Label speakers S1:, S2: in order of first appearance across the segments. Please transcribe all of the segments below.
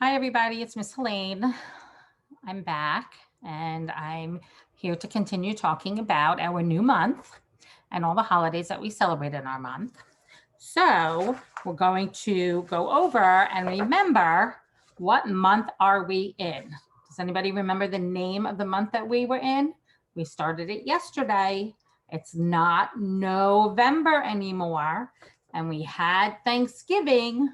S1: Hi, everybody. It's Miss Helene. I'm back and I'm here to continue talking about our new month and all the holidays that we celebrate in our month. So we're going to go over and remember what month are we in? Does anybody remember the name of the month that we were in? We started it yesterday. It's not November anymore. And we had Thanksgiving.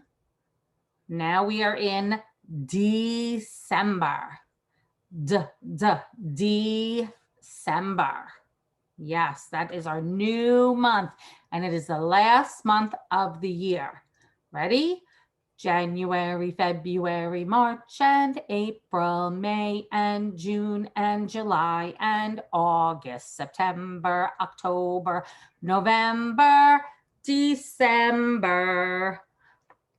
S1: Now we are in December. December. Yes, that is our new month, and it is the last month of the year. Ready? January, February, March, and April, May, and June, and July, and August, September, October, November, December.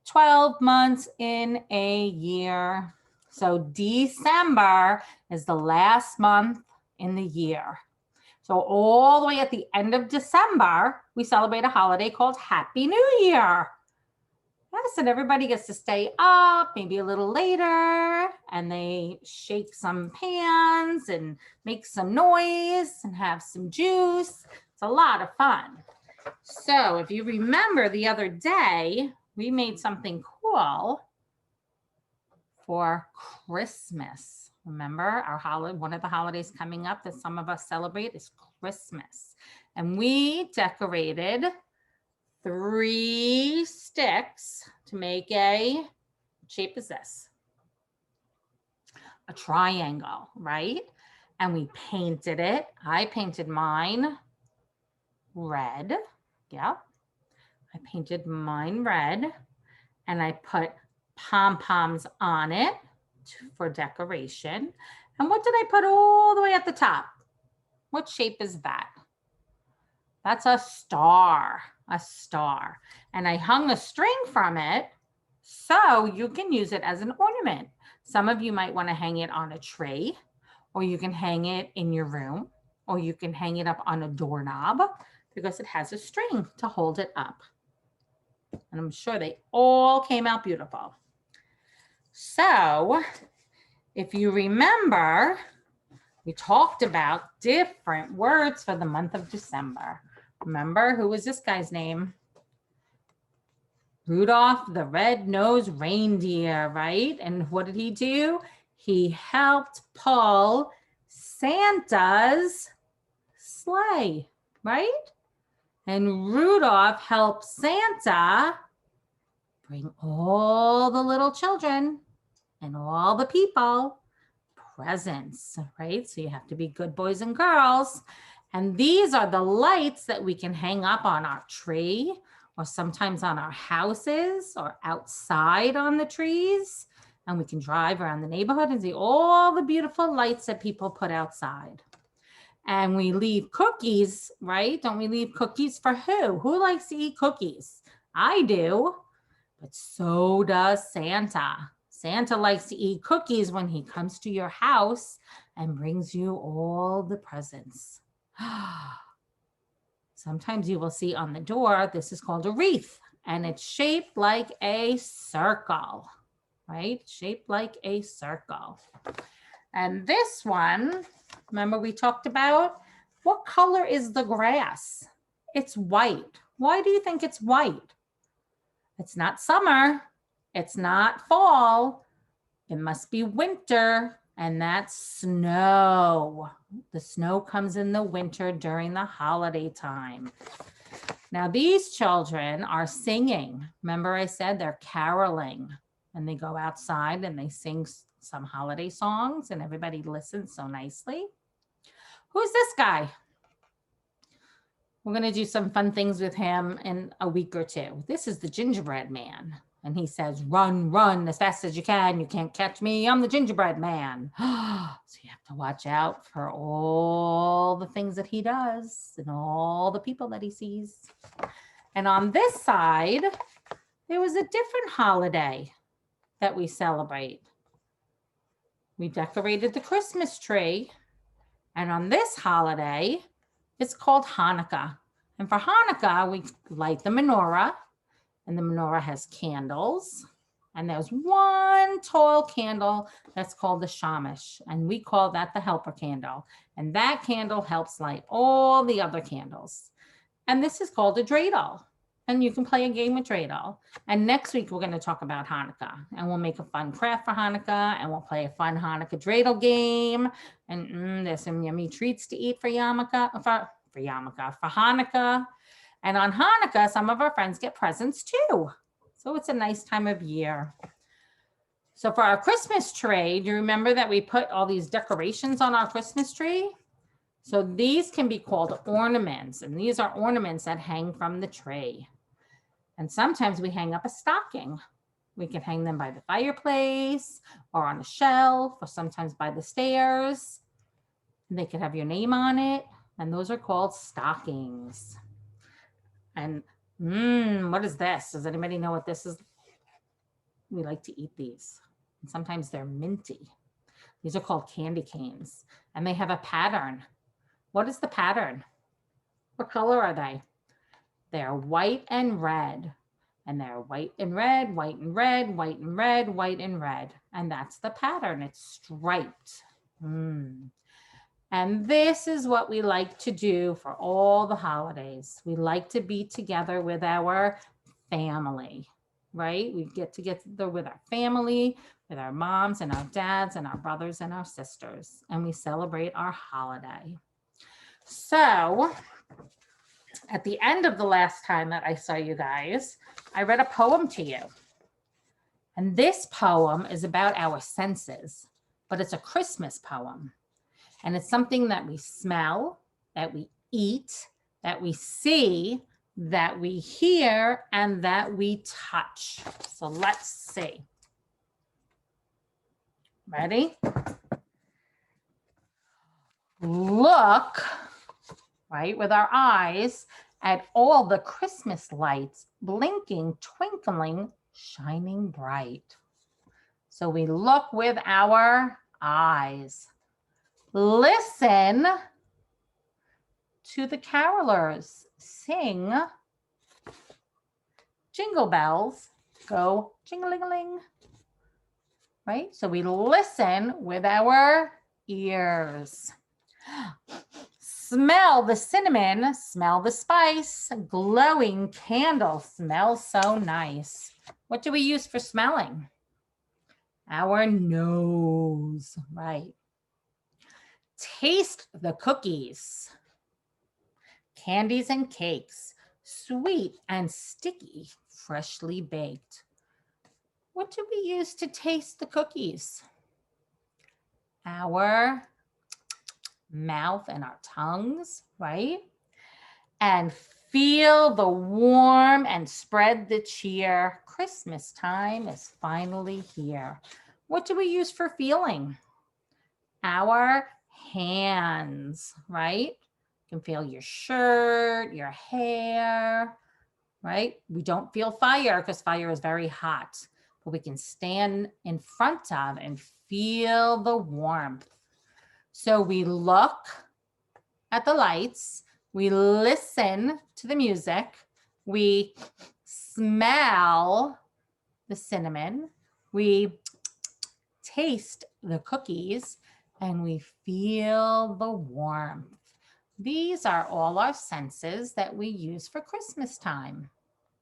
S1: 12 months in a year. So December is the last month in the year. So all the way at the end of December, we celebrate a holiday called Happy New Year. Yes, and everybody gets to stay up maybe a little later, and they shake some pans and make some noise and have some juice. It's a lot of fun. So if you remember the other day, we made something cool for Christmas. Remember our holiday, one of the holidays coming up that some of us celebrate is Christmas. And we decorated 3 sticks to make what shape is this? A triangle, right? And we painted it. I painted mine red. Yep. I painted mine red and I put pom-poms on it for decoration. And what did I put all the way at the top? What shape is that? That's a star, a star. And I hung a string from it so you can use it as an ornament. Some of you might want to hang it on a tree, or you can hang it in your room, or you can hang it up on a doorknob because it has a string to hold it up. And I'm sure they all came out beautiful. So if you remember, we talked about different words for the month of December. Remember, who was this guy's name? Rudolph the Red-Nosed Reindeer, right? And what did he do? He helped pull Santa's sleigh, right? And Rudolph helped Santa bring all the little children and all the people presents, right? So you have to be good boys and girls. And these are the lights that we can hang up on our tree or sometimes on our houses or outside on the trees. And we can drive around the neighborhood and see all the beautiful lights that people put outside. And we leave cookies, right? Don't we leave cookies for who? Who likes to eat cookies? I do, but so does Santa. Santa likes to eat cookies when he comes to your house and brings you all the presents. Sometimes you will see on the door, this is called a wreath, and it's shaped like a circle, right? Shaped like a circle. And this one, remember we talked about, what color is the grass? It's white. Why do you think it's white? It's not summer. It's not fall. It must be winter, and that's snow. The snow comes in the winter during the holiday time. Now, these children are singing. Remember I said they're caroling, and they go outside and they sing some holiday songs, and everybody listens so nicely. Who's this guy? We're going to do some fun things with him in a week or two. This is the gingerbread man. And he says, run, run as fast as you can. You can't catch me. I'm the gingerbread man. So you have to watch out for all the things that he does and all the people that he sees. And on this side, there was a different holiday that we celebrate. We decorated the Christmas tree. And on this holiday, it's called Hanukkah. And for Hanukkah, we light the menorah. And the menorah has candles And there's one tall candle that's called the shamash, and we call that the helper candle. And that candle helps light all the other candles. And this is called a dreidel. And you can play a game with dreidel. And next week, we're going to talk about Hanukkah. And we'll make a fun craft for Hanukkah. And we'll play a fun Hanukkah dreidel game. And there's some yummy treats to eat for Hanukkah. And on Hanukkah, some of our friends get presents too. So it's a nice time of year. So for our Christmas tree, do you remember that we put all these decorations on our Christmas tree? So these can be called ornaments, and these are ornaments that hang from the tree. And sometimes we hang up a stocking. We can hang them by the fireplace or on a shelf or sometimes by the stairs. They could have your name on it, and those are called stockings. And what is this? Does anybody know what this is? We like to eat these. And sometimes they're minty. These are called candy canes, and they have a pattern. What is the pattern? What color are they? They're white and red. And they're white and red, white and red, white and red, white and red. And that's the pattern. It's striped. And this is what we like to do for all the holidays. We like to be together with our family, right? We get together with our family, with our moms and our dads and our brothers and our sisters, and we celebrate our holiday. So at the end of the last time that I saw you guys, I read a poem to you. And this poem is about our senses, but it's a Christmas poem. And it's something that we smell, that we eat, that we see, that we hear, and that we touch. So let's see. Ready? Look, right, with our eyes at all the Christmas lights blinking, twinkling, shining bright. So we look with our eyes. Listen to the carolers sing. Jingle bells go jingling, right? So we listen with our ears. Smell the cinnamon, smell the spice, glowing candle smells so nice. What do we use for smelling? Our nose, right? Taste the cookies, candies and cakes, sweet and sticky, freshly baked. What do we use to taste the cookies? Our mouth and our tongues, right? And feel the warm and spread the cheer. Christmas time is finally here. What do we use for feeling? Our hands, right? You can feel your shirt, your hair, right? We don't feel fire because fire is very hot, but we can stand in front of and feel the warmth. So we look at the lights, we listen to the music, we smell the cinnamon, we taste the cookies, and we feel the warmth. These are all our senses that we use for Christmas time,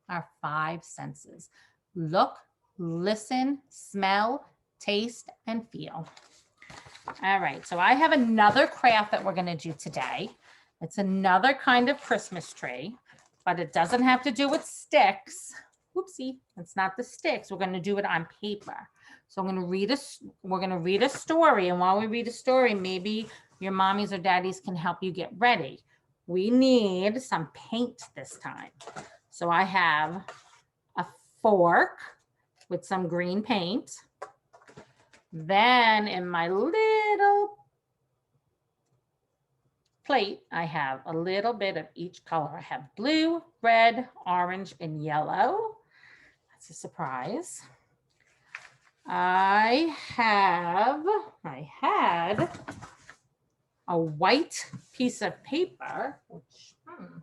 S1: our 5 senses. Look, listen, smell, taste, and feel. All right, so I have another craft that we're going to do today. It's another kind of Christmas tree, but it doesn't have to do with sticks. Oopsie, it's not the sticks. We're going to do it on paper. So we're going to read a story, and while we read a story, maybe your mommies or daddies can help you get ready. We need some paint this time. So I have a fork with some green paint. Then in my little plate, I have a little bit of each color. I have blue, red, orange, and yellow. That's a surprise. I had a white piece of paper, which I'm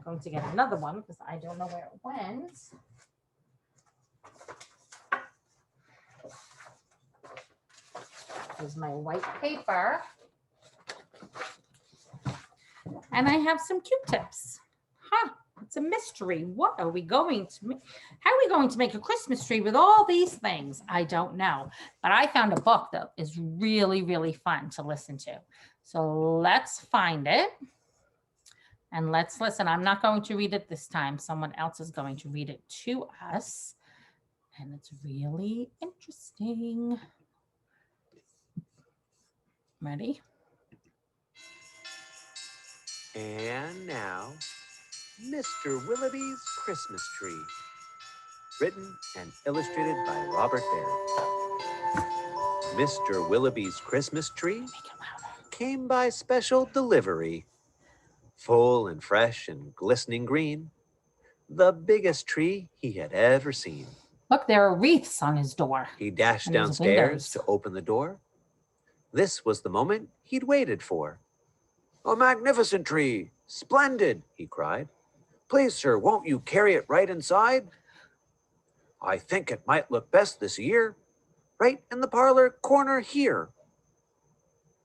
S1: going to get another one because I don't know where it went. Here's my white paper. And I have some Q-tips. Huh, it's a mystery. What are we going to make? How are we going to make a Christmas tree with all these things? I don't know. But I found a book that is really, really fun to listen to. So let's find it. And let's listen. I'm not going to read it this time. Someone else is going to read it to us. And it's really interesting. Ready?
S2: And now, Mr. Willoughby's Christmas Tree. Written and illustrated by Robert Barrett. Mr. Willoughby's Christmas Tree came by special delivery. Full and fresh and glistening green. The biggest tree he had ever seen.
S1: Look, there are wreaths on his door.
S2: He dashed
S1: And there's
S2: downstairs
S1: windows.
S2: to open the door. This was the moment he'd waited for. "A magnificent tree! Splendid!" he cried. "Please, sir, won't you carry it right inside? I think it might look best this year, right in the parlor corner here."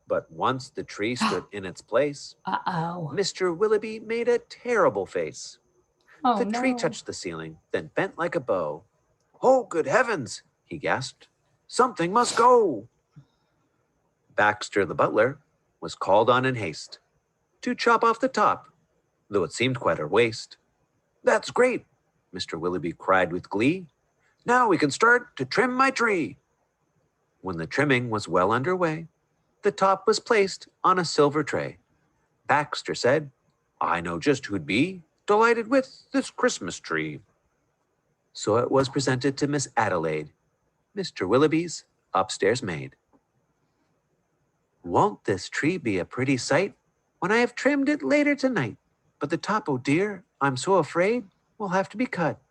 S2: But once the tree stood in its place,
S1: Uh-oh.
S2: Mr. Willoughby made a terrible face.
S1: Oh,
S2: The tree
S1: no.
S2: touched the ceiling, then bent like a bow. "Oh, good heavens!" he gasped. "Something must go." Baxter the butler was called on in haste to chop off the top, though it seemed quite a waste. "That's great," Mr. Willoughby cried with glee. "Now we can start to trim my tree." When the trimming was well underway, the top was placed on a silver tray. Baxter said, "I know just who'd be delighted with this Christmas tree." So it was presented to Miss Adelaide, Mr. Willoughby's upstairs maid. "Won't this tree be a pretty sight when I have trimmed it later tonight? But the top, oh dear, I'm so afraid will have to be cut,"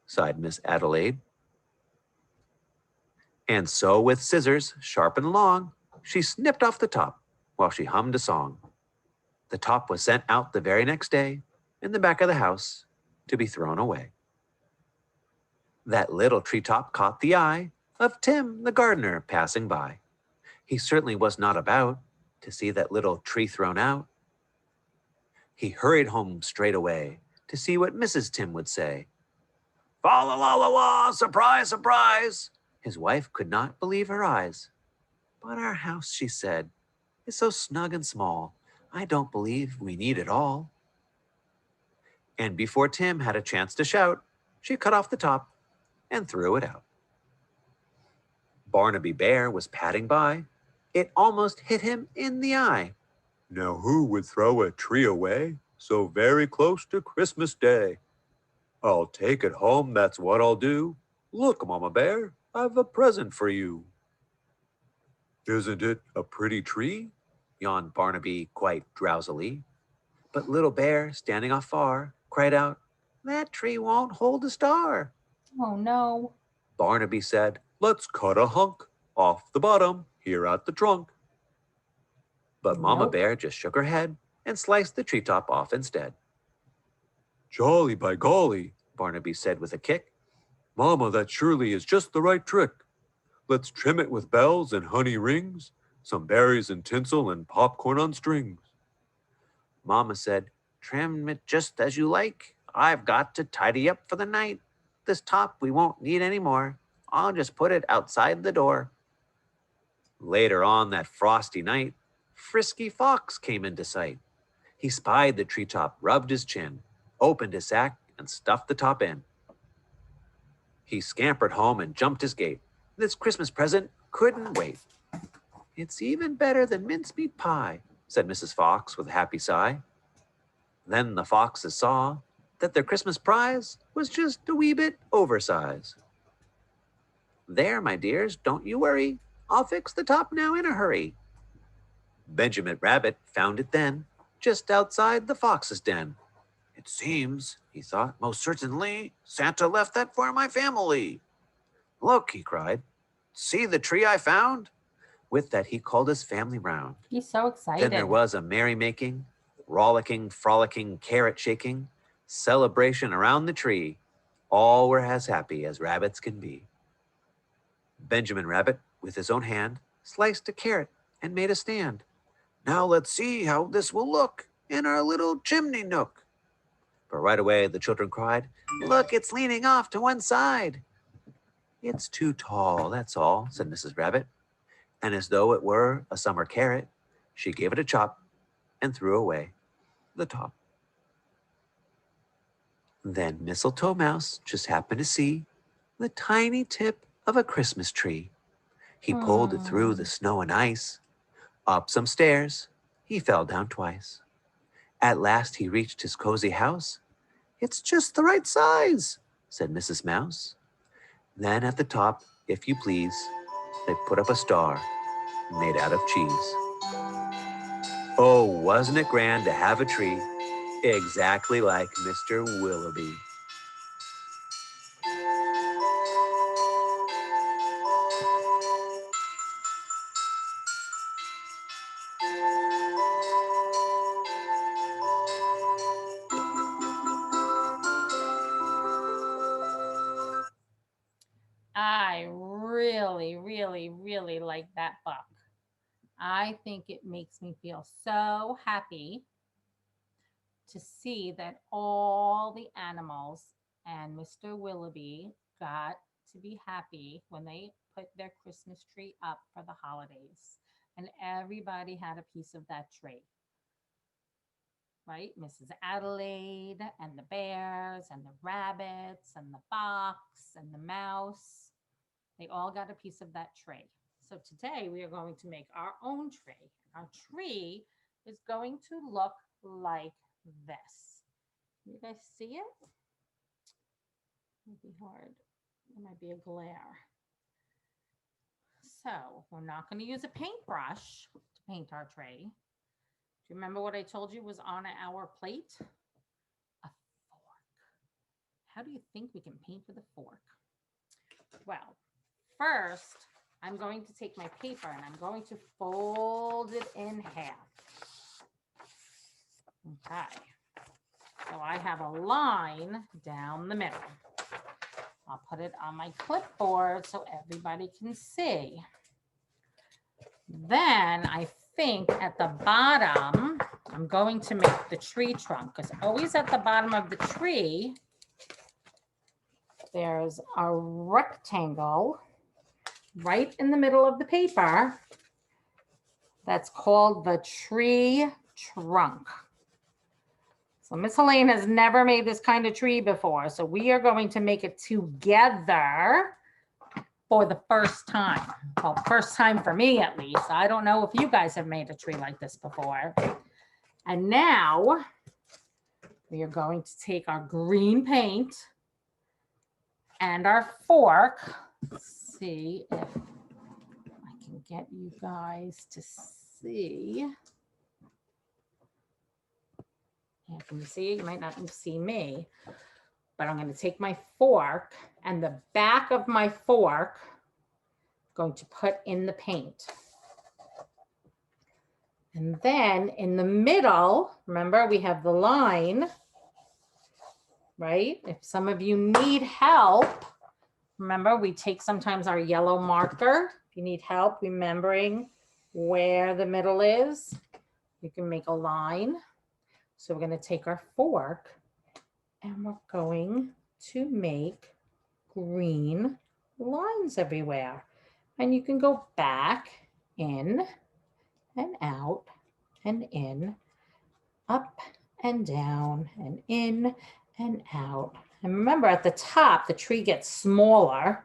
S2: sighed Miss Adelaide. And so with scissors sharp and long, she snipped off the top while she hummed a song. The top was sent out the very next day in the back of the house to be thrown away. That little treetop caught the eye of Tim the gardener passing by. He certainly was not about to see that little tree thrown out. He hurried home straight away to see what Mrs. Tim would say. "Fa la la la la, surprise, surprise!" His wife could not believe her eyes. "But our house," she said, "is so snug and small, I don't believe we need it all." And before Tim had a chance to shout, she cut off the top and threw it out. Barnaby Bear was padding by. It almost hit him in the eye. "Now who would throw a tree away so very close to Christmas Day? I'll take it home, that's what I'll do. Look, Mama Bear, I've a present for you." "Isn't it a pretty tree?" yawned Barnaby quite drowsily. But Little Bear, standing off far, cried out, "That tree won't hold a star."
S1: Oh, no.
S2: Barnaby said, "Let's cut a hunk off the bottom here at the trunk." But Mama
S1: Nope.
S2: Bear just shook her head and sliced the treetop off instead. "Jolly by golly," Barnaby said with a kick. "Mama, that surely is just the right trick. Let's trim it with bells and honey rings, some berries and tinsel and popcorn on strings." Mama said, "Trim it just as you like. I've got to tidy up for the night. This top we won't need anymore. I'll just put it outside the door." Later on that frosty night, Frisky Fox came into sight. He spied the treetop, rubbed his chin, opened his sack, and stuffed the top in. He scampered home and jumped his gate. This Christmas present couldn't wait. "It's even better than mincemeat pie," said Mrs. Fox with a happy sigh. Then the foxes saw that their Christmas prize was just a wee bit oversize. "There, my dears, don't you worry. I'll fix the top now in a hurry." Benjamin Rabbit found it then, just outside the fox's den. "It seems," he thought, "most certainly Santa left that for my family." "Look," he cried, "see the tree I found?" With that he called his family round.
S1: He's so excited.
S2: Then there was a merrymaking, rollicking, frolicking, carrot shaking, celebration around the tree. All were as happy as rabbits can be. Benjamin Rabbit, with his own hand, sliced a carrot, and made a stand. Now let's see how this will look in our little chimney nook. But right away the children cried, "Look, it's leaning off to one side." "It's too tall, that's all," said Mrs. Rabbit. And as though it were a summer carrot, she gave it a chop and threw away the top. Then Mistletoe Mouse just happened to see the tiny tip of a Christmas tree. He pulled it through the snow and ice. Up some stairs, he fell down twice. At last he reached his cozy house. "It's just the right size," said Mrs. Mouse. Then at the top, if you please, they put up a star made out of cheese. Oh, wasn't it grand to have a tree exactly like Mr. Willoughby?
S1: I really, really, really like that book. I think it makes me feel so happy to see that all the animals and Mr. Willoughby got to be happy when they put their Christmas tree up for the holidays. And everybody had a piece of that tree, right? Mrs. Adelaide and the bears and the rabbits and the fox and the mouse. They all got a piece of that tree. So today we are going to make our own tree. Our tree is going to look like this. Can you guys see it? It might be hard. It might be a glare. So we're not going to use a paintbrush to paint our tree. Do you remember what I told you was on our plate? A fork. How do you think we can paint with a fork? Well, first, I'm going to take my paper and I'm going to fold it in half. Okay. So I have a line down the middle. I'll put it on my clipboard so everybody can see. Then I think at the bottom, I'm going to make the tree trunk, because always at the bottom of the tree, there's a rectangle right in the middle of the paper that's called the tree trunk. So Miss Helene has never made this kind of tree before, so we are going to make it together for the first time. Well, first time for me at least. I don't know if you guys have made a tree like this before. And now we are going to take our green paint and our fork. Let's see if I can get you guys to see. Yeah, can you see? You might not see me, but I'm going to take my fork and the back of my fork, going to put in the paint. And then in the middle, remember we have the line, right? If some of you need help, remember we take sometimes our yellow marker. If you need help remembering where the middle is, you can make a line. So we're going to take our fork and we're going to make green lines everywhere. And you can go back, in and out, and in, up and down, and in and out. And remember at the top, the tree gets smaller.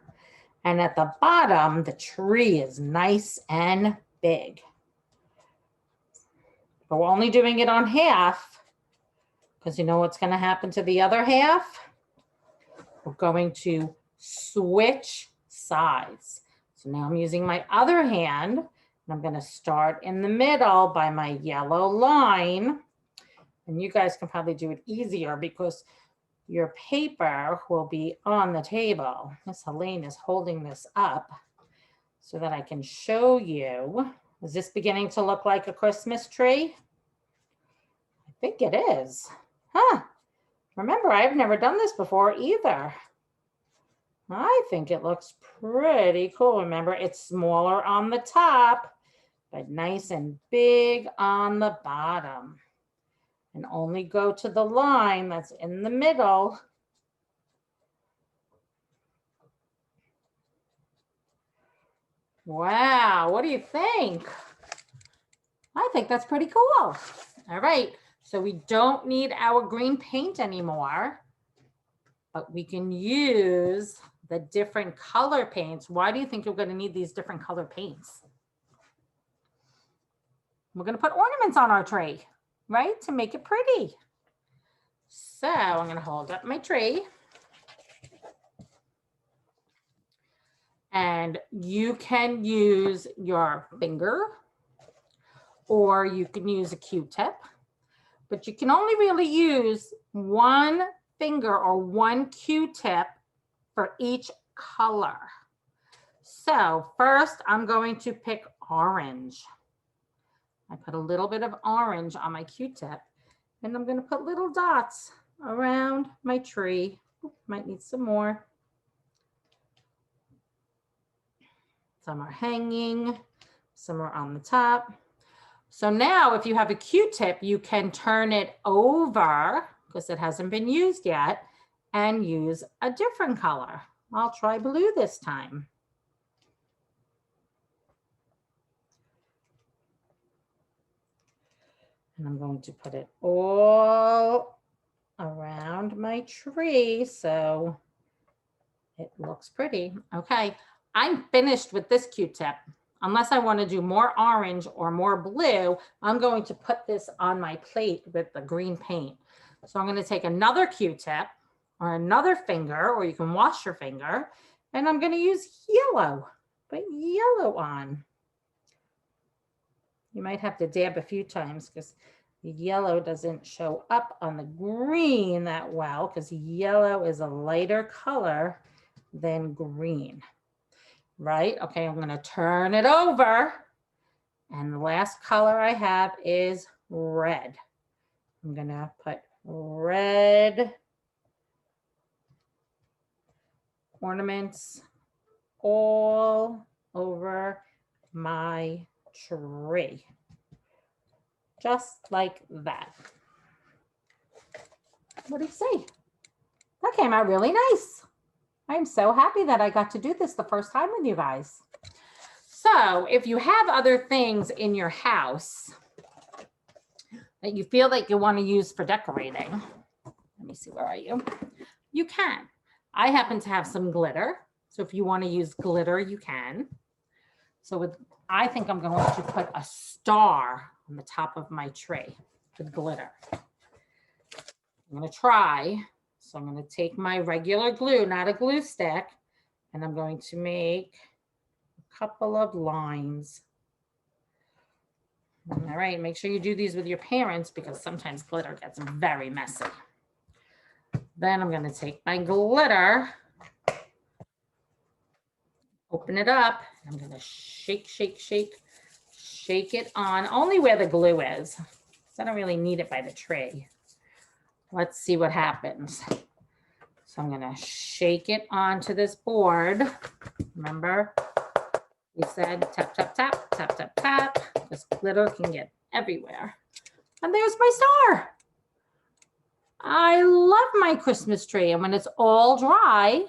S1: And at the bottom, the tree is nice and big. But we're only doing it on half, because you know what's going to happen to the other half? We're going to switch sides. So now I'm using my other hand, and I'm going to start in the middle by my yellow line. And you guys can probably do it easier because your paper will be on the table. Miss Helene is holding this up so that I can show you. Is this beginning to look like a Christmas tree? I think it is. Huh. Remember, I've never done this before either. I think it looks pretty cool. Remember, it's smaller on the top, but nice and big on the bottom. And only go to the line that's in the middle. Wow, what do you think? I think that's pretty cool. All right, so we don't need our green paint anymore, but we can use the different color paints. Why do you think you're going to need these different color paints? We're going to put ornaments on our tree, right? To make it pretty. So I'm going to hold up my tree. And you can use your finger or you can use a Q-tip, but you can only really use one finger or one Q-tip for each color. So first I'm going to pick orange. I put a little bit of orange on my Q-tip and I'm going to put little dots around my tree. Might need some more. Some are hanging, some are on the top. So now if you have a Q-tip, you can turn it over because it hasn't been used yet and use a different color. I'll try blue this time. And I'm going to put it all around my tree so it looks pretty. Okay, I'm finished with this Q-tip. Unless I want to do more orange or more blue, I'm going to put this on my plate with the green paint. So I'm going to take another Q-tip or another finger, or you can wash your finger, and I'm going to use yellow. Put yellow on. You might have to dab a few times because the yellow doesn't show up on the green that well because yellow is a lighter color than green. Right? Okay, I'm going to turn it over. And the last color I have is red. I'm going to put red ornaments all over my tree. Just like that. What do you say? That came out really nice. I'm so happy that I got to do this the first time with you guys. So if you have other things in your house that you feel like you want to use for decorating, let me see, where are you? You can. I happen to have some glitter. So if you want to use glitter, you can. So I think I'm going to put a star on the top of my tree with glitter. I'm going to try. So I'm going to take my regular glue, not a glue stick, and I'm going to make a couple of lines. All right, make sure you do these with your parents because sometimes glitter gets very messy. Then I'm going to take my glitter, open it up. I'm going to shake, shake, shake, shake it on only where the glue is. So I don't really need it by the tree. Let's see what happens. So I'm going to shake it onto this board. Remember, we said tap, tap, tap, tap, tap, tap. This glitter can get everywhere. And there's my star. I love my Christmas tree. And when it's all dry,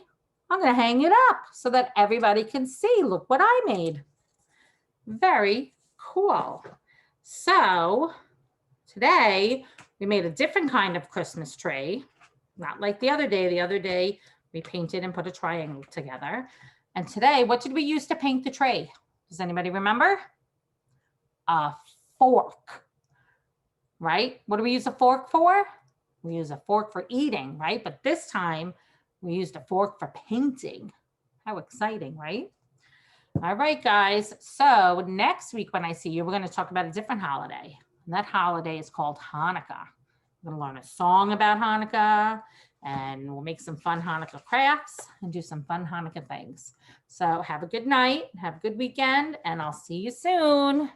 S1: I'm going to hang it up so that everybody can see. Look what I made. Very cool. So today we made a different kind of Christmas tree. Not like the other day. The other day we painted and put a triangle together. And today, what did we use to paint the tree? Does anybody remember? A fork, right? What do we use a fork for? We use a fork for eating, right? But this time we used a fork for painting. How exciting, right? All right, guys. So next week when I see you, we're going to talk about a different holiday. And that holiday is called Hanukkah. We're going to learn a song about Hanukkah and we'll make some fun Hanukkah crafts and do some fun Hanukkah things. So have a good night, have a good weekend, and I'll see you soon.